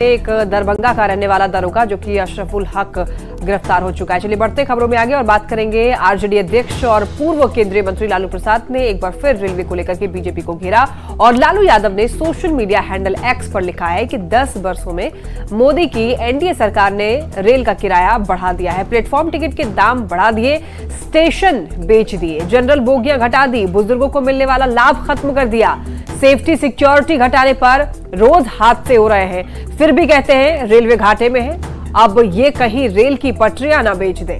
एक दरभंगा का रहने वाला दरोगा जो कि अशरफुल हक गिरफ्तार हो चुका है। चलिए बढ़ते खबरों में आगे और बात करेंगे। आरजेडी अध्यक्ष और पूर्व केंद्रीय मंत्री लालू प्रसाद ने एक बार फिर रेलवे को लेकर के बीजेपी को घेरा और लालू यादव ने सोशल मीडिया हैंडल एक्स पर लिखा है कि 10 वर्षों में मोदी की एनडीए सरकार ने रेल का किराया बढ़ा दिया है, प्लेटफॉर्म टिकट के दाम बढ़ा दिए, स्टेशन बेच दिए, जनरल बोगियां घटा दी, बुजुर्गों को मिलने वाला लाभ खत्म कर दिया, सेफ्टी सिक्योरिटी घटाने पर रोज हादसे हो रहे हैं, फिर भी कहते हैं रेलवे घाटे में है। अब ये कहीं रेल की पटरियां ना बेच दें।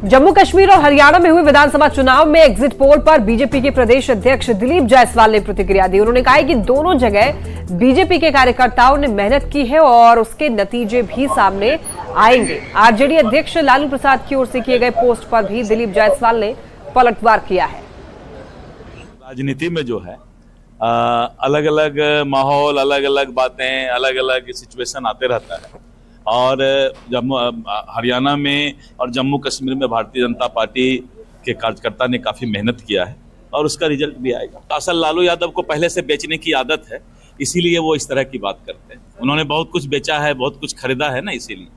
जम्मू कश्मीर और हरियाणा में हुए विधानसभा चुनाव में एग्जिट पोल पर बीजेपी के प्रदेश अध्यक्ष दिलीप जायसवाल ने प्रतिक्रिया दी। उन्होंने कहा कि दोनों जगह बीजेपी के कार्यकर्ताओं ने मेहनत की है और उसके नतीजे भी सामने आएंगे। आरजेडी अध्यक्ष लालू प्रसाद की ओर से किए गए पोस्ट पर भी दिलीप जायसवाल ने पलटवार किया है। राजनीति में जो है अलग अलग माहौल, अलग अलग बातें, अलग अलग सिचुएशन आते रहता है और जम्मू हरियाणा में और जम्मू कश्मीर में भारतीय जनता पार्टी के कार्यकर्ता ने काफी मेहनत किया है और उसका रिजल्ट भी आएगा। असल लालू यादव को पहले से बेचने की आदत है, इसीलिए वो इस तरह की बात करते हैं। उन्होंने बहुत कुछ बेचा है, बहुत कुछ खरीदा है ना, इसीलिए।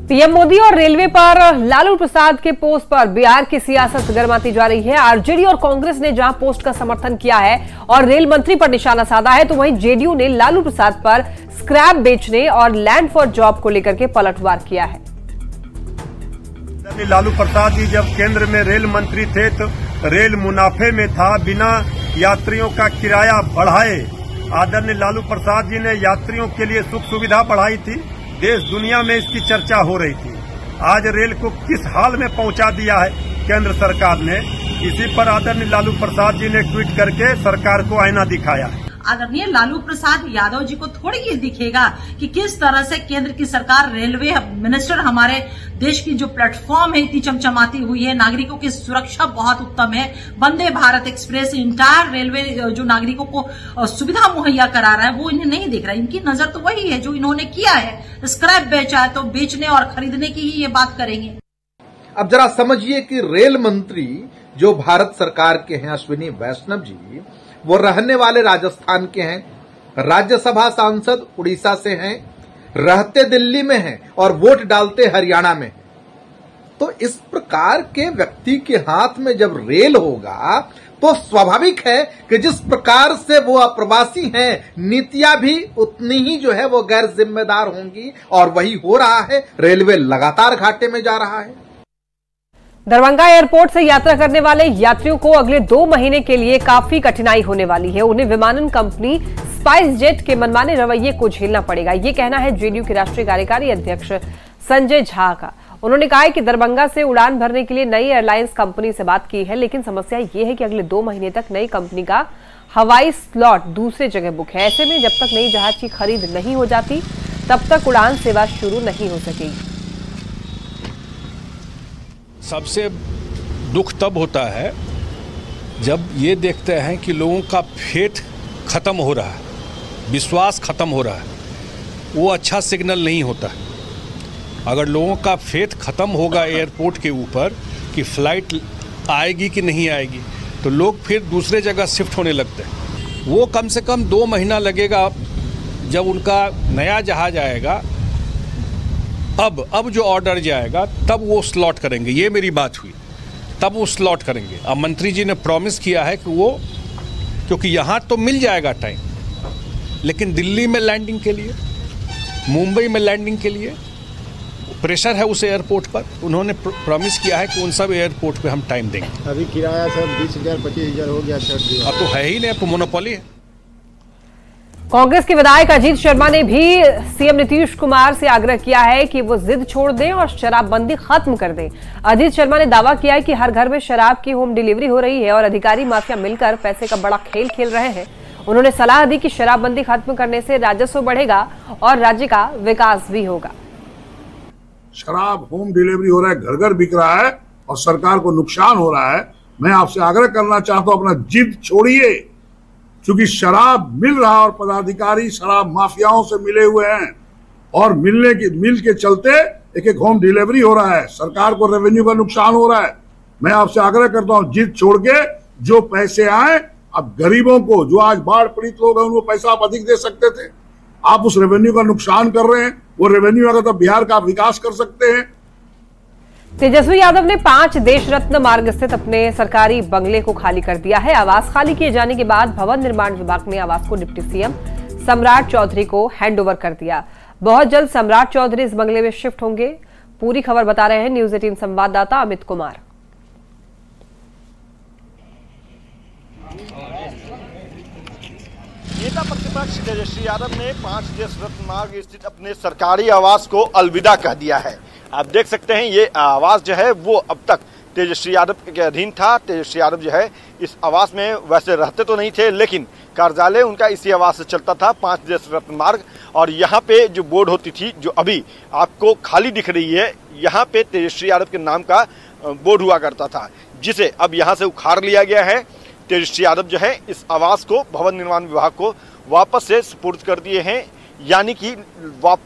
पीएम मोदी और रेलवे पर लालू प्रसाद के पोस्ट पर बिहार की सियासत गर्माती जा रही है। आरजेडी और कांग्रेस ने जहां पोस्ट का समर्थन किया है और रेल मंत्री पर निशाना साधा है, तो वहीं जेडीयू ने लालू प्रसाद पर स्क्रैप बेचने और लैंड फॉर जॉब को लेकर के पलटवार किया है। लालू प्रसाद जी जब केंद्र में रेल मंत्री थे तो रेल मुनाफे में था, बिना यात्रियों का किराया बढ़ाए आदरणीय लालू प्रसाद जी ने यात्रियों के लिए सुख सुविधा बढ़ाई थी। देश दुनिया में इसकी चर्चा हो रही थी। आज रेल को किस हाल में पहुंचा दिया है केंद्र सरकार ने, इसी पर आदरणीय लालू प्रसाद जी ने ट्वीट करके सरकार को आईना दिखाया है। आदरणीय लालू प्रसाद यादव जी को थोड़ी ये दिखेगा कि किस तरह से केंद्र की सरकार, रेलवे मिनिस्टर हमारे देश की जो प्लेटफॉर्म है इतनी चमचमाती हुई है, नागरिकों की सुरक्षा बहुत उत्तम है, Vande Bharat express entire railway जो नागरिकों को सुविधा मुहैया करा रहा है वो इन्हें नहीं दिख रहा है। इनकी नजर तो वही है जो इन्होंने किया है, स्क्रैप बेचा है तो बेचने और खरीदने की ही ये बात करेंगे। अब जरा समझिए कि रेल मंत्री जो भारत सरकार के हैं अश्विनी वैष्णव जी, वो रहने वाले राजस्थान के हैं, राज्यसभा सांसद उड़ीसा से हैं, रहते दिल्ली में हैं और वोट डालते हरियाणा में। तो इस प्रकार के व्यक्ति के हाथ में जब रेल होगा तो स्वाभाविक है कि जिस प्रकार से वो अप्रवासी हैं, नीतियां भी उतनी ही जो है वो गैर जिम्मेदार होंगी और वही हो रहा है। रेलवे लगातार घाटे में जा रहा है। दरभंगा एयरपोर्ट से यात्रा करने वाले यात्रियों को अगले 2 महीने के लिए काफी कठिनाई होने वाली है। उन्हें विमानन कंपनी स्पाइस जेट के मनमाने रवैये को झेलना पड़ेगा। ये कहना है जेडीयू के राष्ट्रीय कार्यकारी अध्यक्ष संजय झा का। उन्होंने कहा है कि दरभंगा से उड़ान भरने के लिए नई एयरलाइंस कंपनी से बात की है, लेकिन समस्या ये है कि अगले 2 महीने तक नई कंपनी का हवाई स्लॉट दूसरे जगह बुक है। ऐसे में जब तक नई जहाज की खरीद नहीं हो जाती तब तक उड़ान सेवा शुरू नहीं हो सकेगी। सबसे दुख तब होता है जब ये देखते हैं कि लोगों का फेथ खत्म हो रहा है, विश्वास खत्म हो रहा है। वो अच्छा सिग्नल नहीं होता है। अगर लोगों का फेथ खत्म होगा एयरपोर्ट के ऊपर कि फ्लाइट आएगी कि नहीं आएगी, तो लोग फिर दूसरे जगह शिफ्ट होने लगते हैं। वो कम से कम 2 महीना लगेगा जब उनका नया जहाज आएगा। अब जो ऑर्डर जाएगा तब वो स्लॉट करेंगे, ये मेरी बात हुई, तब वो स्लॉट करेंगे। अब मंत्री जी ने प्रॉमिस किया है कि वो, क्योंकि यहाँ तो मिल जाएगा टाइम, लेकिन दिल्ली में लैंडिंग के लिए, मुंबई में लैंडिंग के लिए प्रेशर है उस एयरपोर्ट पर। उन्होंने प्रॉमिस किया है कि उन सब एयरपोर्ट पे हम टाइम देंगे। अभी किराया सब 20,000 25,000 हो गया सर। अब तो है ही नहीं, अब तो मोनोपोली है। कांग्रेस के विधायक अजीत शर्मा ने भी सीएम नीतीश कुमार से आग्रह किया है कि वो जिद छोड़ दें और शराबबंदी खत्म कर दें। अजीत शर्मा ने दावा किया है कि हर घर में शराब की होम डिलीवरी हो रही है और अधिकारी माफिया मिलकर पैसे का बड़ा खेल खेल रहे हैं। उन्होंने सलाह दी कि शराबबंदी खत्म करने से राजस्व बढ़ेगा और राज्य का विकास भी होगा। शराब होम डिलीवरी हो रहा है, घर घर बिक रहा है और सरकार को नुकसान हो रहा है। मैं आपसे आग्रह करना चाहता हूं, अपना जिद छोड़िए, क्योंकि शराब मिल रहा और पदाधिकारी शराब माफियाओं से मिले हुए हैं और मिल के चलते एक एक होम डिलीवरी हो रहा है, सरकार को रेवेन्यू का नुकसान हो रहा है। मैं आपसे आग्रह करता हूं, जिद छोड़ के जो पैसे आए, अब गरीबों को, जो आज बाढ़ पीड़ित लोग हैं, उनको पैसा आप अधिक दे सकते थे, आप उस रेवेन्यू का नुकसान कर रहे हैं। वो रेवेन्यू अगर तो बिहार का विकास कर सकते हैं। तेजस्वी यादव ने 5 देश रत्न मार्ग स्थित अपने सरकारी बंगले को खाली कर दिया है। आवास खाली किए जाने के बाद भवन निर्माण विभाग ने आवास को डिप्टी सीएम सम्राट चौधरी को हैंडओवर कर दिया। बहुत जल्द सम्राट चौधरी इस बंगले में शिफ्ट होंगे। पूरी खबर बता रहे हैं न्यूज 18 संवाददाता अमित कुमार। नेता प्रतिपक्ष तेजस्वी यादव ने 5 देश रत्न मार्ग स्थित अपने सरकारी आवास को अलविदा कह दिया है। आप देख सकते हैं ये आवास जो है वो अब तक तेजस्वी यादव के अधीन था। तेजस्वी यादव जो है इस आवास में वैसे रहते तो नहीं थे, लेकिन कार्यालय उनका इसी आवास से चलता था, 5 देश रत्न मार्ग। और यहाँ पे जो बोर्ड होती थी, जो अभी आपको खाली दिख रही है, यहाँ पे तेजस्वी यादव के नाम का बोर्ड हुआ करता था, जिसे अब यहाँ से उखाड़ लिया गया है। तेजस्वी यादव जो है इस आवास को भवन निर्माण विभाग को वापस से सुपुर्द कर दिए हैं, यानी कि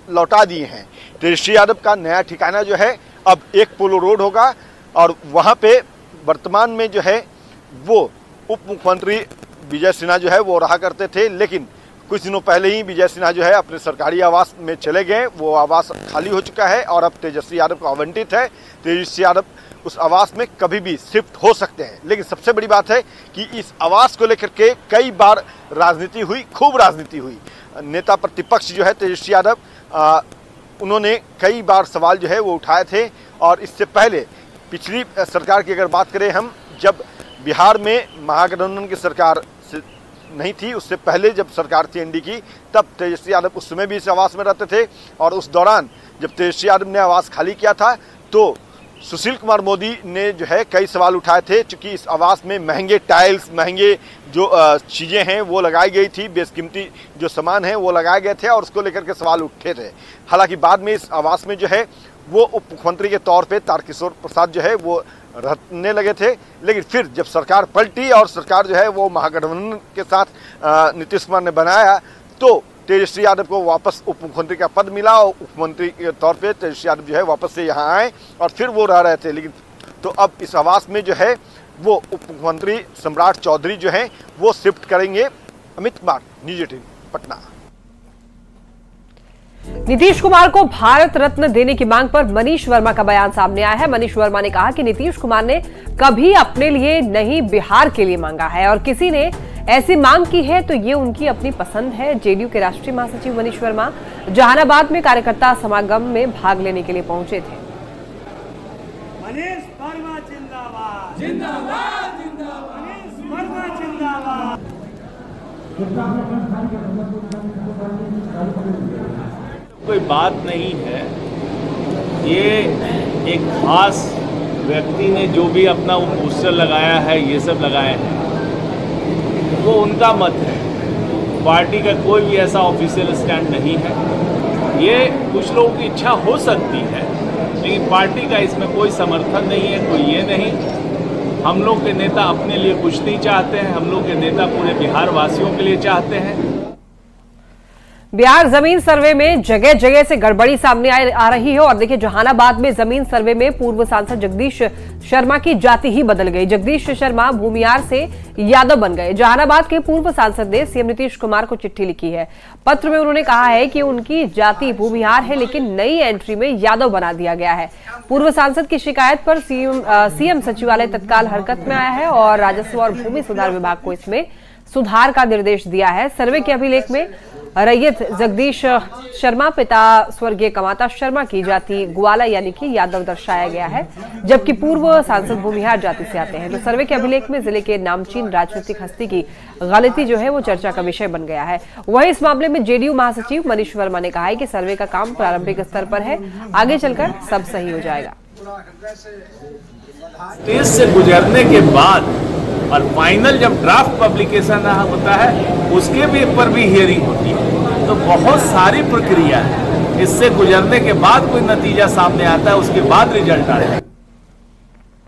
लौटा दिए हैं। तेजस्वी यादव का नया ठिकाना जो है अब एक पोलो रोड होगा और वहाँ पे वर्तमान में जो है वो उप मुख्यमंत्री विजय सिन्हा जो है वो रहा करते थे, लेकिन कुछ दिनों पहले ही विजय सिन्हा जो है अपने सरकारी आवास में चले गए। वो आवास खाली हो चुका है और अब तेजस्वी यादव को आवंटित है। तेजस्वी यादव उस आवास में कभी भी शिफ्ट हो सकते हैं। लेकिन सबसे बड़ी बात है कि इस आवास को लेकर के कई बार राजनीति हुई, खूब राजनीति हुई। नेता प्रतिपक्ष जो है तेजस्वी यादव, उन्होंने कई बार सवाल जो है वो उठाए थे। और इससे पहले पिछली सरकार की अगर बात करें हम, जब बिहार में महागठबंधन की सरकार नहीं थी, उससे पहले जब सरकार थी एनडी की, तब तेजस्वी यादव उस समय भी इस आवास में रहते थे। और उस दौरान जब तेजस्वी यादव ने आवास खाली किया था तो सुशील कुमार मोदी ने जो है कई सवाल उठाए थे, क्योंकि इस आवास में महंगे टाइल्स, महंगे जो चीज़ें हैं वो लगाई गई थी, बेशकीमती जो सामान है वो लगाए गए थे और उसको लेकर के सवाल उठे थे। हालांकि बाद में इस आवास में जो है वो उप मुख्यमंत्री के तौर पे तारकिशोर प्रसाद जो है वो रहने लगे थे। लेकिन फिर जब सरकार पलटी और सरकार जो है वो महागठबंधन के साथ नीतीश कुमार ने बनाया, तो तेजस्वी यादव को वापस उप मुख्यमंत्री का पद मिला और मुख्यमंत्री के तौर पे तेजस्वी यादव जो है वापस से यहाँ आए और फिर वो रह रहे थे। लेकिन तो अब इस आवास में जो है वो उप मुख्यमंत्री सम्राट चौधरी जो है वो शिफ्ट करेंगे। अमित कुमार, न्यूज 18 पटना। नीतीश कुमार को भारत रत्न देने की मांग पर मनीष वर्मा का बयान सामने आया है। मनीष वर्मा ने कहा कि नीतीश कुमार ने कभी अपने लिए नहीं, बिहार के लिए मांगा है और किसी ने ऐसी मांग की है तो ये उनकी अपनी पसंद है। जेडीयू के राष्ट्रीय महासचिव मनीष वर्मा जहानाबाद में कार्यकर्ता समागम में भाग लेने के लिए पहुंचे थे। मनीष वर्मा जिंदाबाद, जिंदाबाद, जिंदाबाद, मनीष वर्मा जिंदाबाद। कोई बात नहीं है, ये एक खास व्यक्ति ने जो भी अपना पोस्टर लगाया है, ये सब लगाया है, वो उनका मत है। पार्टी का कोई भी ऐसा ऑफिशियल स्टैंड नहीं है। ये कुछ लोगों की इच्छा हो सकती है, लेकिन पार्टी का इसमें कोई समर्थन नहीं है, कोई ये नहीं। हम लोग के नेता अपने लिए कुछ नहीं चाहते हैं, हम लोग के नेता पूरे बिहार वासियों के लिए चाहते हैं। बिहार जमीन सर्वे में जगह जगह से गड़बड़ी सामने आ रही है और देखिए जहानाबाद में जमीन सर्वे में पूर्व सांसद जगदीश शर्मा की जाति ही बदल गई। जगदीश शर्मा भूमिहार से यादव बन गए। जहानाबाद के पूर्व सांसद ने सीएम नीतीश कुमार को चिट्ठी लिखी है। पत्र में उन्होंने कहा है कि उनकी जाति भूमिहार है, लेकिन नई एंट्री में यादव बना दिया गया है। पूर्व सांसद की शिकायत पर सीएम सचिवालय तत्काल हरकत में आया है और राजस्व और भूमि सुधार विभाग को इसमें सुधार का निर्देश दिया है। सर्वे के अभिलेख में रैयत जगदीश शर्मा पिता स्वर्गीय कमाता शर्मा की जाति ग्वाला यानी कि यादव दर्शाया गया है, जबकि पूर्व सांसद भूमिहार जाति से आते हैं। तो सर्वे के अभिलेख में जिले के नामचीन राजनीतिक हस्ती की गलती जो है वो चर्चा का विषय बन गया है। वहीं इस मामले में जेडीयू महासचिव मनीष वर्मा ने कहा है कि सर्वे का काम प्रारंभिक स्तर पर है, आगे चलकर सब सही हो जाएगा। इससे गुजरने के बाद और फाइनल जब ड्राफ्ट पब्लिकेशन होता है उसके भी पर भी हियरिंग होती है, तो बहुत सारी प्रक्रिया है। इससे गुजरने के बाद कोई नतीजा सामने आता है, उसके बाद रिजल्ट आता है।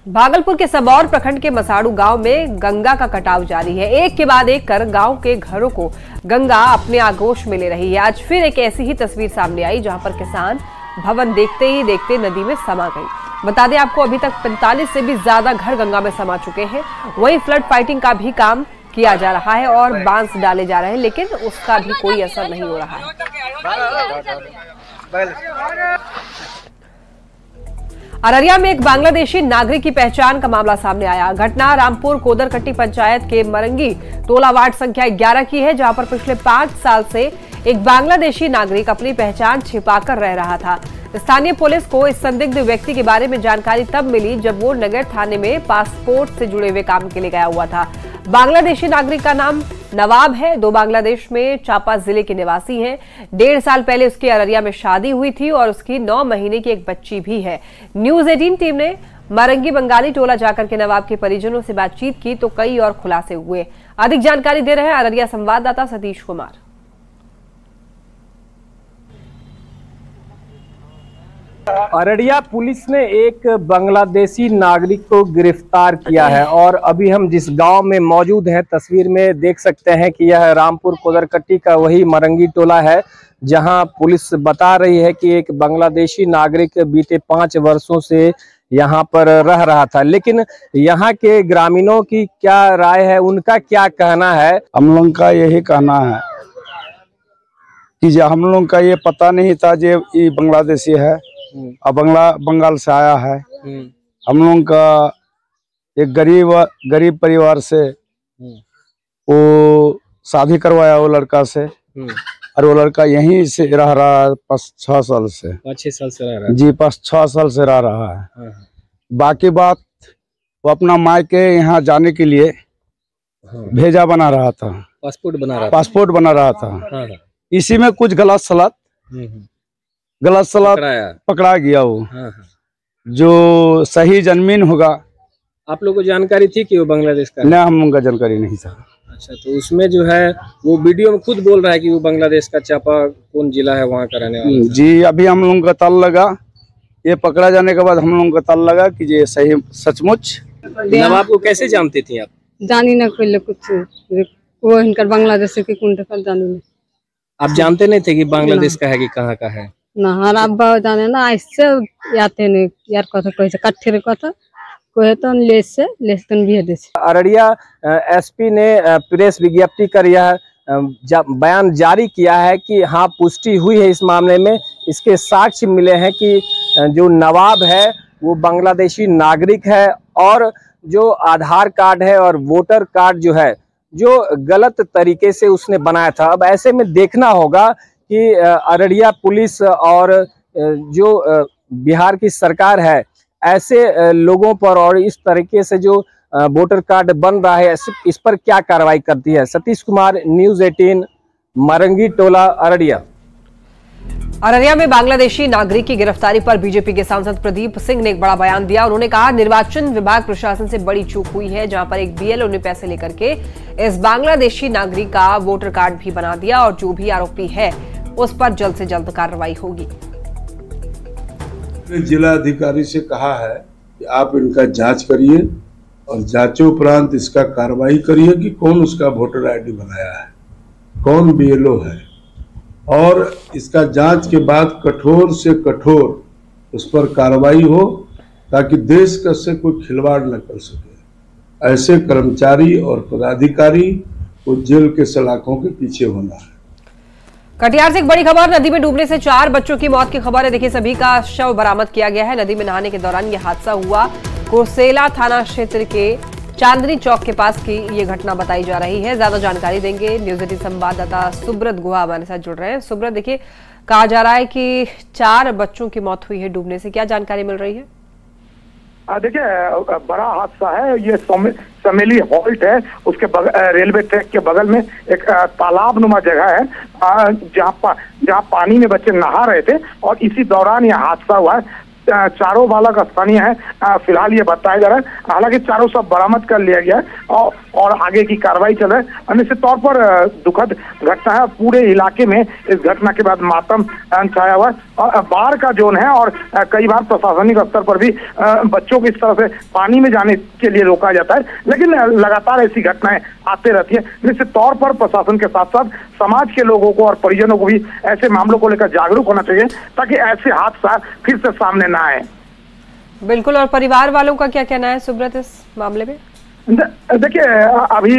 भागलपुर के सबौर प्रखंड के मसाड़ू गांव में गंगा का कटाव जारी है। एक के बाद एक कर गांव के घरों को गंगा अपने आगोश में ले रही है। आज फिर एक ऐसी ही तस्वीर सामने आई जहां पर किसान भवन देखते ही देखते नदी में समा गई। बता दें आपको, अभी तक 45 से भी ज्यादा घर गंगा में समा चुके हैं। वहीं फ्लड फाइटिंग का भी काम किया जा रहा है और बांस डाले जा रहे हैं, लेकिन उसका भी कोई असर नहीं हो रहा है। अररिया में एक बांग्लादेशी नागरिक की पहचान का मामला सामने आया। घटना रामपुर कोदरकट्टी पंचायत के मरंगी टोला वार्ड संख्या 11 की है, जहां पर पिछले 5 साल से एक बांग्लादेशी नागरिक अपनी पहचान छिपाकर रह रहा था। स्थानीय पुलिस को इस संदिग्ध व्यक्ति के बारे में जानकारी तब मिली जब वो नगर थाने में पासपोर्ट से जुड़े हुए काम के लिए गया हुआ था। बांग्लादेशी नागरिक का नाम नवाब है। 2 बांग्लादेश में चापा जिले के निवासी हैं। 1.5 साल पहले उसकी अररिया में शादी हुई थी और उसकी 9 महीने की एक बच्ची भी है। न्यूज 18 टीम ने मरंगी बंगाली टोला जाकर के नवाब के परिजनों से बातचीत की तो कई और खुलासे हुए। अधिक जानकारी दे रहे हैं अररिया संवाददाता सतीश कुमार। अररिया पुलिस ने एक बांग्लादेशी नागरिक को गिरफ्तार किया है और अभी हम जिस गांव में मौजूद हैं तस्वीर में देख सकते हैं कि यह रामपुर कोदरकट्टी का वही मरंगी टोला है, जहां पुलिस बता रही है कि एक बांग्लादेशी नागरिक बीते 5 वर्षों से यहां पर रह रहा था। लेकिन यहां के ग्रामीणों की क्या राय है, उनका क्या कहना है? हम लोग का यही कहना है कि जो हम लोग का ये पता नहीं था जो ये बांग्लादेशी है, अब बंगाल से आया है। हम लोग का एक गरीब परिवार से वो शादी करवाया वो लड़का से, और वो लड़का यहीं से रह रहा है 5-6 साल से। 5-6 साल से रह रहा है जी, 5-6 साल से रह रहा है। बाकी बात वो अपना मायके यहाँ जाने के लिए भेजा बना रहा था, पासपोर्ट बना रहा था। इसी में कुछ गलत सलत पकड़ा गया वो। जो सही जमीन होगा। आप लोगों को जानकारी थी कि वो बांग्लादेश का? नहीं, हम लोगों का जानकारी नहीं था। अच्छा, तो उसमें जो है वो वीडियो में खुद बोल रहा है कि वो बांग्लादेश का, चापा कौन जिला है वहाँ का रहने वाला। जी, अभी हम लोगों का ताल लगा, ये पकड़ा जाने के बाद हम लोगों का ताल लगा कि ये सही सचमुच। नवाब को कैसे जानते थे आप? जानी ना कोई कुछ वो इनकर बांग्लादेश के कुंड कर जानी। आप जानते नहीं थे कि बांग्लादेश का है कि कहाँ का है? ना, हर अब्बा जाने ना ऐसे याते नहीं यार, कथा कोई से कट्ठे कथा कोई तो लेसन भी है देश। अररिया एसपी ने प्रेस विज्ञप्ति कर यह बयान जारी किया है कि हाँ, पुष्टि हुई है इस मामले में। इसके साक्ष्य मिले हैं कि जो नवाब है वो बांग्लादेशी नागरिक है और जो आधार कार्ड है और वोटर कार्ड जो है जो गलत तरीके से उसने बनाया था। अब ऐसे में देखना होगा कि अररिया पुलिस और जो बिहार की सरकार है ऐसे लोगों पर और इस तरीके से जो वोटर कार्ड बन रहा है इस पर क्या कार्रवाई करती है। सतीश कुमार, न्यूज 18, मरंगी टोला, अररिया। अररिया में बांग्लादेशी नागरिक की गिरफ्तारी पर बीजेपी के सांसद प्रदीप सिंह ने एक बड़ा बयान दिया। उन्होंने कहा, निर्वाचन विभाग प्रशासन से बड़ी चूक हुई है, जहां पर एक बीएलओ ने पैसे लेकर के इस बांग्लादेशी नागरिक का वोटर कार्ड भी बना दिया और जो भी आरोपी है उस पर जल्द से जल्द कार्रवाई होगी। जिला अधिकारी से कहा है कि आप इनका जांच करिए और जांचोपरांत इसका कार्रवाई करिए कि कौन उसका वोटर आईडी बनाया है, कौन बीएलओ है, और इसका जांच के बाद कठोर से कठोर उस पर कार्रवाई हो ताकि देश का से कोई खिलवाड़ न कर सके। ऐसे कर्मचारी और पदाधिकारी को जेल के सलाखों के पीछे होना है। कटिहार से एक बड़ी खबर, नदी में डूबने से 4 बच्चों की मौत की खबर है। देखिए, सभी का शव बरामद किया गया है। नदी में नहाने के दौरान यह हादसा हुआ। कुर्सेला थाना क्षेत्र के चांदनी चौक के पास की ये घटना बताई जा रही है। ज्यादा जानकारी देंगे न्यूज 18 संवाददाता सुब्रत गुहा हमारे साथ जुड़ रहे हैं। सुब्रत, देखिए, कहा जा रहा है कि 4 बच्चों की मौत हुई है डूबने से, क्या जानकारी मिल रही है? देखिए, बड़ा हादसा है। ये समेली हॉल्ट है, उसके रेलवे ट्रैक के बगल में एक तालाब नुमा जगह है जहाँ पानी में बच्चे नहा रहे थे और इसी दौरान यह हादसा हुआ है। चारों बालक स्थानीय है, फिलहाल ये बताया जा रहा है। हालांकि चारों सब बरामद कर लिया गया है और आगे की कार्रवाई चल रही है। निश्चित तौर पर दुखद घटना है, पूरे इलाके में इस घटना के बाद मातम छाया हुआ है और बाढ़ का जोन है और कई बार प्रशासनिक स्तर पर भी बच्चों को इस तरह से पानी में जाने के लिए रोका जाता है, लेकिन लगातार ऐसी घटनाएं आते रहती है। निश्चित तौर पर प्रशासन के साथ साथ समाज के लोगों को और परिजनों को भी ऐसे मामलों को लेकर जागरूक होना चाहिए ताकि ऐसे हादसा फिर से सामने ना आए। बिल्कुल। और परिवार वालों का क्या कहना है सुब्रत इस मामले में? देखिए, अभी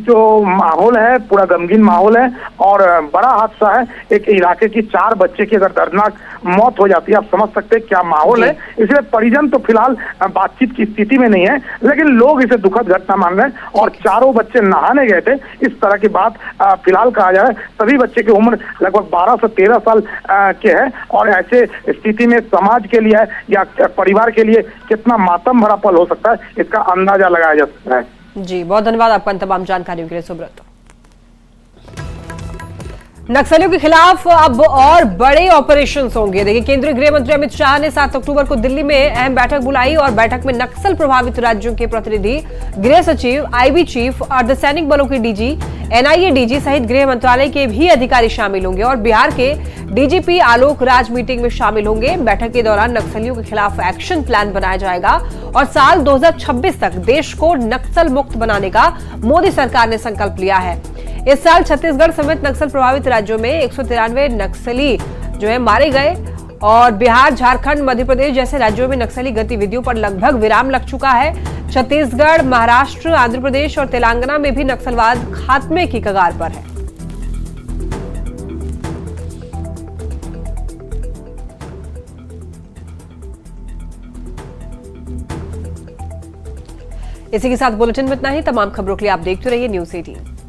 जो माहौल है पूरा गमगीन माहौल है और बड़ा हादसा है। एक इलाके की 4 बच्चे की अगर दर्दनाक मौत हो जाती है, आप समझ सकते हैं क्या माहौल है। इसलिए परिजन तो फिलहाल बातचीत की स्थिति में नहीं है, लेकिन लोग इसे दुखद घटना मान रहे हैं और चारों बच्चे नहाने गए थे, इस तरह की बात फिलहाल कहा जा रहा है। सभी बच्चे की उम्र लगभग 12 से 13 साल के है और ऐसे स्थिति में समाज के लिए या परिवार के लिए कितना मातम भरा पल हो सकता है, इसका अंदाजा लगाया जा सकता है। जी, बहुत धन्यवाद आपका तमाम जानकारियों के लिए सुब्रत। नक्सलियों के खिलाफ अब और बड़े ऑपरेशंस होंगे। देखिए, केंद्रीय गृह मंत्री अमित शाह ने 7 अक्टूबर को दिल्ली में अहम बैठक बुलाई और बैठक में नक्सल प्रभावित राज्यों के प्रतिनिधि, गृह सचिव, आईबी चीफ, अर्धसैनिक बलों के डीजी, एनआईए डीजी सहित गृह मंत्रालय के भी अधिकारी शामिल होंगे और बिहार के डीजीपी आलोक राज मीटिंग में शामिल होंगे। बैठक के दौरान नक्सलियों के खिलाफ एक्शन प्लान बनाया जाएगा और साल 2026 तक देश को नक्सल मुक्त बनाने का मोदी सरकार ने संकल्प लिया है। इस साल छत्तीसगढ़ समेत नक्सल प्रभावित राज्यों में 193 नक्सली जो है मारे गए और बिहार, झारखंड, मध्य प्रदेश जैसे राज्यों में नक्सली गतिविधियों पर लगभग विराम लग चुका है। छत्तीसगढ़, महाराष्ट्र, आंध्र प्रदेश और तेलंगाना में भी नक्सलवाद खात्मे की कगार पर है। इसी के साथ बुलेटिन में इतना ही। तमाम खबरों के लिए आप देखते रहिए न्यूज़ 18।